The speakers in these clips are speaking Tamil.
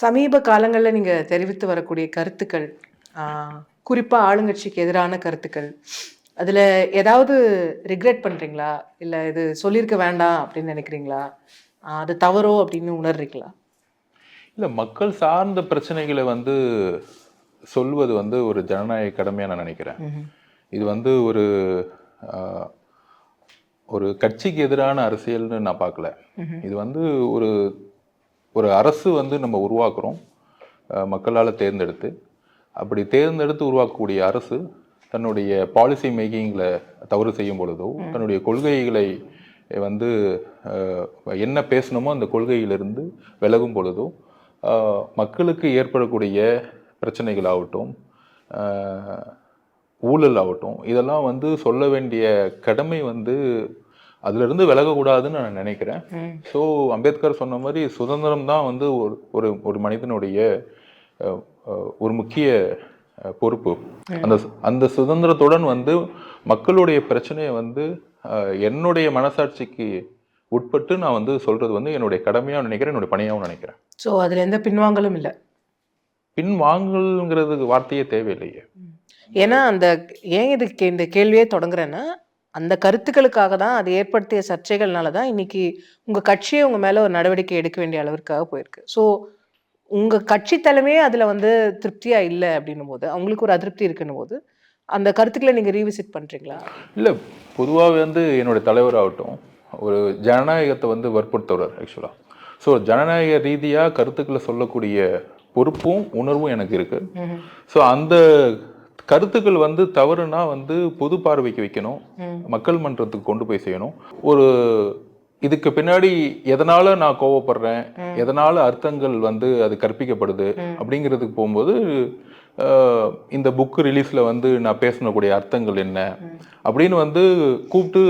சமீப காலங்கள்ல நீங்க தெரிவித்து வரக்கூடிய கருத்துக்கள், ஆ குறிப்பா ஆளுங்கட்சிக்கு எதிரான கருத்துக்கள், அதுல ஏதாவது ரிக்ரெட் பண்றீங்களா? இல்ல இது சொல்லியிருக்க வேண்டாம் அப்படின்னு நினைக்கிறீங்களா? அது தவறோ அப்படின்னு உணர்றீங்களா? இல்ல மக்கள் சார்ந்த பிரச்சனைகளை சொல்வது ஒரு ஜனநாயக கடமையா நான் நினைக்கிறேன். ம்ஹ்ம். இது ஒரு அ ஒரு கட்சிக்கு எதிரான அரசியல்னு நான் பார்க்கல. ம்ஹ்ம். இது ஒரு ஒரு அரசு நம்ம உருவாக்குறோம். மக்களால தேர்ந்தெடுத்து. அப்படி தேர்ந்தெடுத்து உருவாக்கக்கூடிய அரசு தன்னுடைய பாலிசி மேக்கிங்ல தவறு செய்யும் பொழுதோ, தன்னுடைய கொள்கைகளை வந்து அ என்ன பேசணுமோ அந்த கொள்கையிலிருந்து விலகும் பொழுதோ, மக்களுக்கு ஏற்படக்கூடிய பிரச்சனைகளாகட்டும், அ ஊழல் ஆகட்டும், இதெல்லாம் சொல்ல வேண்டிய கடமை அதிலிருந்து விலகக்கூடாதுன்னு நான் நினைக்கிறேன். ம். ஸோ அம்பேத்கர் சொன்ன மாதிரி சுதந்திரம் தான் ஒரு ஒரு ஒரு மனிதனுடைய அ அ ஒரு முக்கிய பொறுப்பு. அந்த அந்த சுதந்திரத்துடன் மக்களுடைய பிரச்சனையை என்னுடைய மனசாட்சிக்கு உட்பட்டு நான் சொல்றது என்னுடைய கடமையாகவும் நினைக்கிறேன், என்னுடைய பணியாகவும் நினைக்கிறேன். ஸோ அதுல எந்த பின்வாங்கலும் இல்ல. பின்வாங்கல்ங்கிறதுக்கு வார்த்தையே தேவையில்லையே. ஏன்னா ஏன் இந்த கேள்வியே தொடங்குறேன்னா, அந்த கருத்துக்களுக்காக தான் அது ஏற்படுத்திய சர்ச்சைகள்னால தான் இன்னைக்கு உங்க கட்சியே உங்க மேல ஒரு நடவடிக்கை எடுக்க வேண்டிய அளவிற்காக போயிருக்கு. ஸோ உங்க கட்சி தலைமையே அதுல திருப்தியா இல்ல அப்படின்னும்போது, அவங்களுக்கு ஒரு அதிருப்தி இருக்குன்னும்போது, அந்த கருத்துக்கள நீங்க ரீவிசிட் பண்றீங்களா? இல்ல பொதுவாவே என்னுடைய தலைவராகட்டும், ஒரு ஜனநாயகத்தை வற்புறுத்துறவர் ஆக்சுவலா. ஸோ ஜனநாயக ரீதியா கருத்துக்களை சொல்லக்கூடிய பொறுப்பும், உணர்வும் எனக்கு இருக்கு. ஸோ அந்த கருத்துக்கள் தவறுனா பொது பார்வைக்கு வைக்கணும், மக்கள் மன்றத்துக்கு கொண்டு போய் செய்யணும். ஒரு இதுக்கு பின்னாடி எதனால நான் கோவப்படுறேன், எதனால அர்த்தங்கள் அது கற்பிக்கப்படுது அப்படிங்கிறதுக்கு போகும்போது, இந்த புக் ரிலீஸ்ல நான் பேசக்கூடிய அர்த்தங்கள் என்ன அப்படின்னு கூப்பிட்டு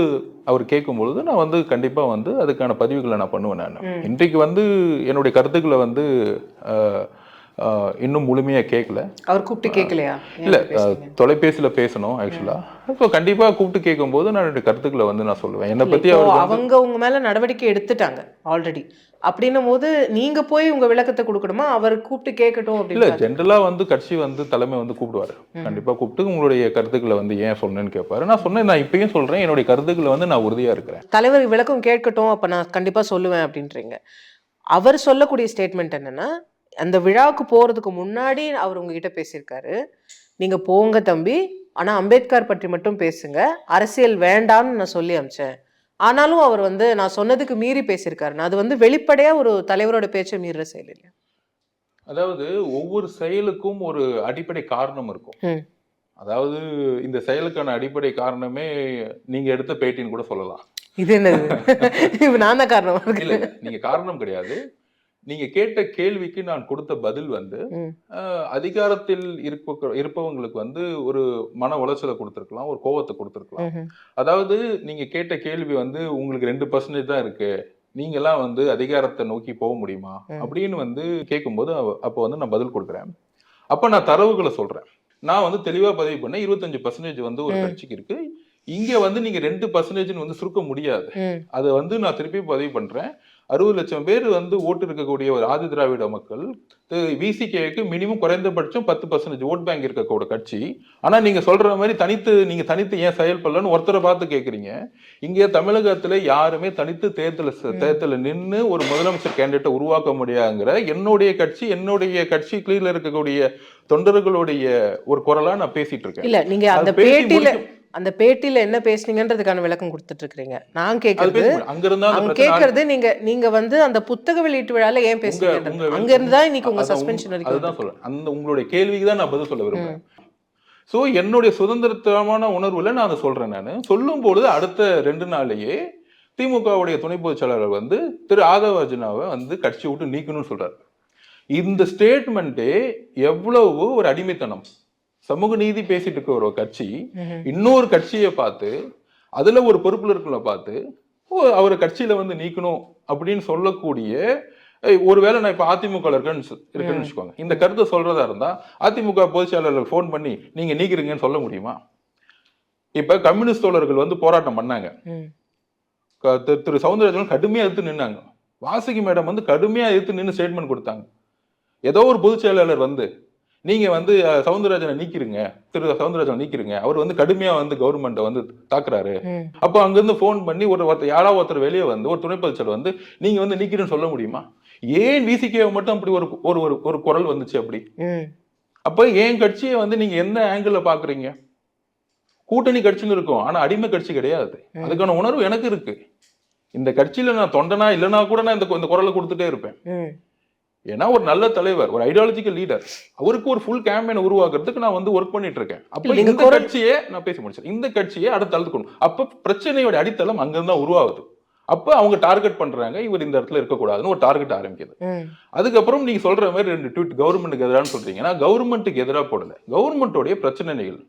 அவர் கேட்கும்பொழுது நான் கண்டிப்பா அதுக்கான பதிவுகளை நான் பண்ணுவேன். நான் இன்றைக்கு என்னுடைய கருத்துக்களை இன்னும் முழுமையா கேட்கல. அவர் கூப்பிட்டு கேட்கலையா? இல்ல தொலைபேசியில பேசணும் ஆக்சுவலா. இப்போ கண்டிப்பா கூப்பிட்டு கேட்கும்போது நான் என்னுடைய கருத்துக்களை நான் சொல்லுவேன். என்னை பத்தி அவங்க உங்க மேல நடவடிக்கை எடுத்துட்டாங்க ஆல்ரெடி. அப்படின்னும் போது நீங்க போய் உங்க விளக்கத்தை கொடுக்கணுமா? அவர் கூப்பிட்டு கேட்கட்டும் அப்படின்னு? இல்ல ஜென்ரலா கட்சி தலைமை கூப்பிடுவாரு. கண்டிப்பா கூப்பிட்டு உங்களுடைய கருத்துக்களை ஏன் சொன்னேன்னு கேட்பாரு. நான் சொன்னேன், நான் இப்பயும் சொல்றேன், என்னுடைய கருத்துக்களை நான் உறுதியா இருக்கிறேன். தலைவர் விளக்கம் கேட்கட்டும், அப்ப நான் கண்டிப்பா சொல்லுவேன் அப்படின்றீங்க. அவர் சொல்லக்கூடிய ஸ்டேட்மெண்ட் என்னன்னா, அந்த விழாவுக்கு போறதுக்கு முன்னாடி அவர் உங்ககிட்ட பேசியிருக்காரு. நீங்க போங்க தம்பி, ஆனா அம்பேத்கர் பற்றி மட்டும் பேசுங்க, அரசியல் வேண்டாம்னு நான் சொல்லி அனுப்பிச்சேன். ஆனாலும் அவர் நான் சொன்னதுக்கு மீறி பேசியிருக்காரு. அது வெளிப்படையா ஒரு தலைவரோட பேச்சை மீறுற செயல் இல்லையா? அதாவது ஒவ்வொரு செயலுக்கும் ஒரு அடிப்படை காரணம் இருக்கும். அதாவது இந்த செயலுக்கான அடிப்படை காரணமே நீங்க எடுத்த பேட்டின்னு கூட சொல்லலாம். இது என்னது? நான் தான் காரணம்? இல்ல நீங்க காரணம் கிடையாது. நீங்க கேட்ட கேள்விக்கு நான் கொடுத்த பதில் அதிகாரத்தில் இருப்பவங்களுக்கு ஒரு மன உளைச்சலை கொடுத்திருக்கலாம், ஒரு கோவத்தை கொடுத்திருக்கலாம். அதாவது நீங்க கேட்ட கேள்வி உங்களுக்கு 2% தான் இருக்கு, நீங்க எல்லாம் அதிகாரத்தை நோக்கி போக முடியுமா அப்படின்னு கேட்கும்போது அப்ப நான் பதில் கொடுக்குறேன். அப்ப நான் தரவுகளை சொல்றேன். நான் தெளிவா பதிவு பண்ண 25% ஒரு கட்சிக்கு இருக்கு. இங்க நீங்க 2% சுருக்க முடியாது. அதை நான் திருப்பி பதிவு பண்றேன். 60 லட்சம் பேர் ஓட்டு இருக்கக்கூடிய ஒரு ஆதி திராவிட மக்கள் விசிகேக்கு மினிமம் குறைந்தபட்சம் 10% ஓட் பேங்க் இருக்கக்கூடிய கட்சி. ஆனா நீங்க சொல்ற மாதிரி தனித்து ஏன் செயல்படலன்னு ஒருத்தரை பார்த்து கேட்குறீங்க. இங்கே தமிழகத்துல யாருமே தனித்து தேர்தல நின்று ஒரு முதலமைச்சர் கேண்டிடேட்டை உருவாக்க முடியாதுங்கிற என்னுடைய கட்சி கீழ இருக்கக்கூடிய தொண்டர்களுடைய ஒரு குரலா நான் பேசிட்டு இருக்கேன். இல்ல நீங்க அந்த பேட்டியில என்ன பேசுனீங்கன்றதுக்கான விளக்கம் கொடுத்துட்டு இருக்கீங்க. நான் கேக்குறது நீங்க அந்த புத்தக வெளியீட்டு விழால ஏன் பேசுறீங்க? அங்க இருந்து தான் இன்னைக்கு உங்க சஸ்பென்ஷன் வரைக்கும். அதுதான் சொல்றேன். அந்த உங்களுடைய கேள்விக்கு தான் நான் பதில் சொல்ல விரும்புறேன். சோ என்னுடைய சுதந்திரமான உணர்வுல நான் அதை சொல்றேன். நான் சொல்லும் பொழுது அடுத்த 2 நாள்லயே திமுகவுடைய துணை பொதுச் செயலாளர் திரு ஆதவ அர்ஜுனாவை கட்சி விட்டு நீக்கணும்னு சொல்றாரு. இந்த ஸ்டேட்மெண்ட்டே எவ்வளவு ஒரு அடிமைத்தனம். சமூக நீதி பேசிட்டு இருக்க ஒரு கட்சி இன்னொரு கட்சியை பார்த்து, அதுல ஒரு பொறுப்புல இருக்கவங்கள பார்த்து அவரை கட்சியில நீக்கணும் அப்படின்னு சொல்லக்கூடிய, ஒருவேளை நான் இப்ப அதிமுக இருக்குன்னு வச்சுக்கோங்க, இந்த கருத்தை சொல்றதா இருந்தா அதிமுக பொதுச் செயலாளர் போன் பண்ணி நீங்க நீக்கிறீங்கன்னு சொல்ல முடியுமா? இப்ப கம்யூனிஸ்ட் தோழர்கள் போராட்டம் பண்ணாங்க. திரு சவுந்தரராஜன் கடுமையா எதிர்த்து நின்னாங்க. வாசுகி மேடம் கடுமையா எதிர்த்து நின்று ஸ்டேட்மெண்ட் கொடுத்தாங்க. ஏதோ ஒரு பொதுச் செயலாளர் வந்து நீங்க வந்து சவுந்தரராஜனை நீக்கிருங்க, திரு சவுந்தரராஜனை நீக்கிருங்க, அவர் வந்து கடுமையா வந்து கவர்மெண்ட்டை வந்து தாக்குறாரு. அப்போ அங்கிருந்து போன் பண்ணி யாராவது ஒருத்தர் வெளியே வந்து ஒரு துணை பொதுச்செயலர் வந்து நீங்க வந்து நீக்கிறேன்னு சொல்ல முடியுமா? ஏன் விசிகே மட்டும் அப்படி ஒரு ஒரு குரல் வந்துச்சு அப்படி? அப்ப என் கட்சியை வந்து நீங்க என்ன ஆங்கிள் பாக்குறீங்க? கூட்டணி கட்சின்னு இருக்கும், ஆனா அடிமை கட்சி கிடையாது. அதுக்கான உணர்வு எனக்கு இருக்கு. இந்த கட்சியில நான் தொண்டனா இல்லைன்னா கூட நான் இந்த குரலை கொடுத்துட்டே இருப்பேன். ஏன்னா ஒரு நல்ல தலைவர், ஒரு ஐடியாலஜிக்கல் லீடர், அவருக்கு ஒரு ஃபுல் கேம்பெயின் உருவாக்குறதுக்கு நான் வந்து ஒர்க் பண்ணிட்டு இருக்கேன். அப்ப இந்த கட்சியே நான் பேசி முடிச்சேன், இந்த கட்சியை அடுத்த தளத்துக்கு அப்ப பிரச்சனையோட அடித்தளம் அங்கிருந்து தான் உருவாகுது. அப்ப அவங்க டார்கெட் பண்றாங்க, இவர் இந்த இடத்துல இருக்கக்கூடாதுன்னு ஒரு டார்கெட் ஆரம்பிக்குது. அதுக்கப்புறம் நீங்க சொல்ற மாதிரி 2 ட்வீட் கவர்மெண்ட்டுக்கு எதிரான்னு சொல்றீங்கன்னா, கவர்மெண்ட்டுக்கு எதிராக போடல, கவர்மெண்டோடைய பிரச்சனைகள்.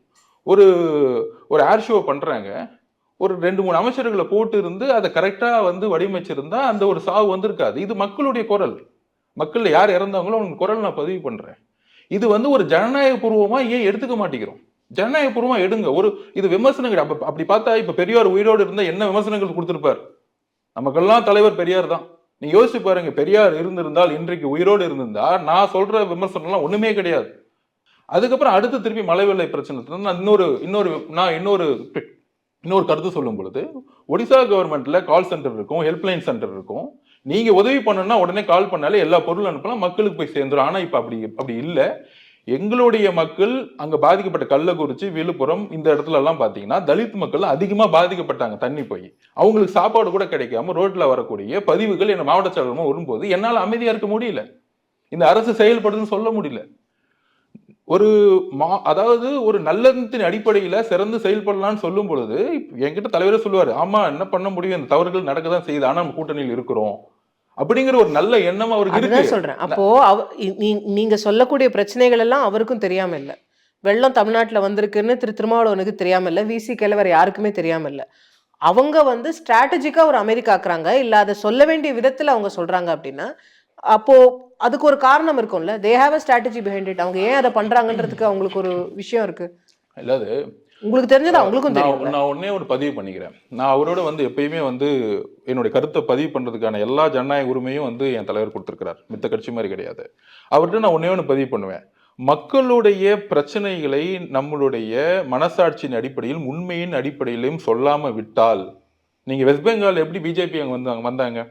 ஒரு ஏர் ஷோ பண்றாங்க, ஒரு 2-3 அமைச்சர்களை போட்டு இருந்து அதை கரெக்டா வந்து வடிவமைச்சிருந்தா அந்த ஒரு சாவு வந்திருக்காது. இது மக்களுடைய குரல், மக்கள் யார் இறந்தாங்களோ அவங்க குரல் நான் பதிவு பண்றேன். இது வந்து ஒரு ஜனநாயக பூர்வமா ஏன் எடுத்துக்க மாட்டேங்கிறோம்? ஜனநாயக பூர்வமா எடுங்க. இது விமர்சனங்கள். அப்படி பார்த்தா இப்ப பெரியார் உயிரோடு இருந்தா என்ன விமர்சனங்கள் கொடுத்திருப்பார்? நமக்கெல்லாம் தலைவர் பெரியார் தான். நீங்க யோசிச்சு பாருங்க, பெரியார் இருந்திருந்தால் இன்றைக்கு உயிரோடு இருந்திருந்தா நான் சொல்ற விமர்சனம் எல்லாம் ஒண்ணுமே கிடையாது. அதுக்கப்புறம் அடுத்து திருப்பி மழை வெள்ளை பிரச்சனை நான் இன்னொரு கருத்து சொல்லும் பொழுது, ஒடிசா கவர்மெண்ட்ல கால் சென்டர் இருக்கும், ஹெல்ப்லைன் சென்டர் இருக்கும். நீங்க உதவி பண்ணணும்னா உடனே கால் பண்ணாலே எல்லா பொருளும் அனுப்பலாம், மக்களுக்கு போய் சேர்ந்துடும். ஆனா இப்ப அப்படி இல்ல. எங்களுடைய மக்கள் அங்க பாதிக்கப்பட்ட கள்ளக்குறிச்சி, விழுப்புரம் இந்த இடத்துல எல்லாம் பாத்தீங்கன்னா தலித் மக்கள் அதிகமா பாதிக்கப்பட்டாங்க. தண்ணி போய் அவங்களுக்கு சாப்பாடு கூட கிடைக்காம ரோட்ல வரக்கூடிய பதிவுகள் என்ன மாவட்ட செயலகமா வரும்போது என்னால அமைதியா இருக்க முடியல. இந்த அரசு செயல்படுதுன்னு சொல்ல முடியல. அதாவது ஒரு நல்லத்தின் அடிப்படையில சிறந்து செயல்படலாம்னு சொல்லும் பொழுது என்கிட்ட தலைவரே சொல்லுவாரு, ஆமா என்ன பண்ண முடியும், இந்த தவறுகள் நடக்கதான் செய்யுது, ஆனா நம்ம கூட்டணியில் இருக்கிறோம் அப்படிங்கிற ஒரு நல்ல எண்ணம் அவருக்கு இருக்கு. சொல்றேன். அப்போ நீங்க சொல்லக்கூடிய பிரச்சனைகள் எல்லாம் அவருக்கும் தெரியாம இல்ல. வெள்ளம் தமிழ்நாட்டுல வந்திருக்குன்னு திருமாவளவனுக்கு தெரியாம இல்ல, விசிகேல வேற யாருக்குமே தெரியாம இல்ல. அவங்க வந்து ஸ்ட்ராட்டஜிக்கா ஒரு அமெரிக்கா ஆக்குறாங்க, இல்ல அதை சொல்ல வேண்டிய விதத்துல அவங்க சொல்றாங்க அப்படின்னா, அப்போ அதுக்கு ஒரு காரணம் இருக்கும்ல. They have a strategy behind it. அவங்க ஏன் அதை பண்றாங்கன்றதுக்கு அவங்களுக்கு ஒரு விஷயம் இருக்கு. இல்லாது உங்களுக்கு தெரிஞ்சது அவங்களுக்கும் தெரியும். நான் ஒன்னே ஒரு பதிவு பண்ணிக்கிறேன். நான் அவரோட வந்து எப்பயுமே வந்து என்னுடைய கருத்தை பதிவு பண்றதுக்கான எல்லா ஜனநாயக உரிமையும் வந்து என் தலைவர் கொடுத்திருக்கிறார். மித்த கட்சி மாதிரி கிடையாது. அவர்கிட்ட நான் ஒன்னே ஒன்று பதிவு பண்ணுவேன். மக்களுடைய பிரச்சனைகளை நம்மளுடைய மனசாட்சியின் அடிப்படையில் உண்மையின் அடிப்படையிலும் சொல்லாம விட்டால், நீங்க வெஸ்ட் பெங்கால் எப்படி பிஜேபி அங்க வந்தாங்க,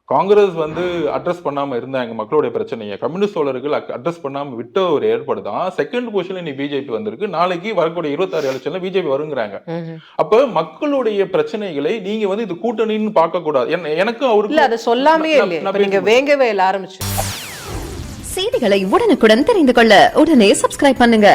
காங்கிரஸ் வந்து அட்ரஸ் பண்ணாம இருந்தாங்க மக்களுடைய பிரச்சனையை, கம்யூனிஸ்ட் தோழர்கள் அட்ரஸ் பண்ணாம விட்ட ஒரு ஏற்பாடு தான் செகண்ட் பொசிஷன்ல நீ பிஜேபி வந்திருக்கு. நாளைக்கு வரக்கூடிய 26 எலெக்ஷன்ல பிஜேபி வருங்கிறாங்க. அப்ப மக்களுடைய பிரச்சனைகளை நீங்க வந்து இது கூட்டணின்னு பார்க்க கூடாது. எனக்கும் அவருக்கு அதை சொல்லாமே நீங்க வேங்கவே ஆரம்பிச்சு. செய்திகளை உடனுக்குடன் தெரிந்து கொள்ள உடனே சப்ஸ்கிரைப் பண்ணுங்க.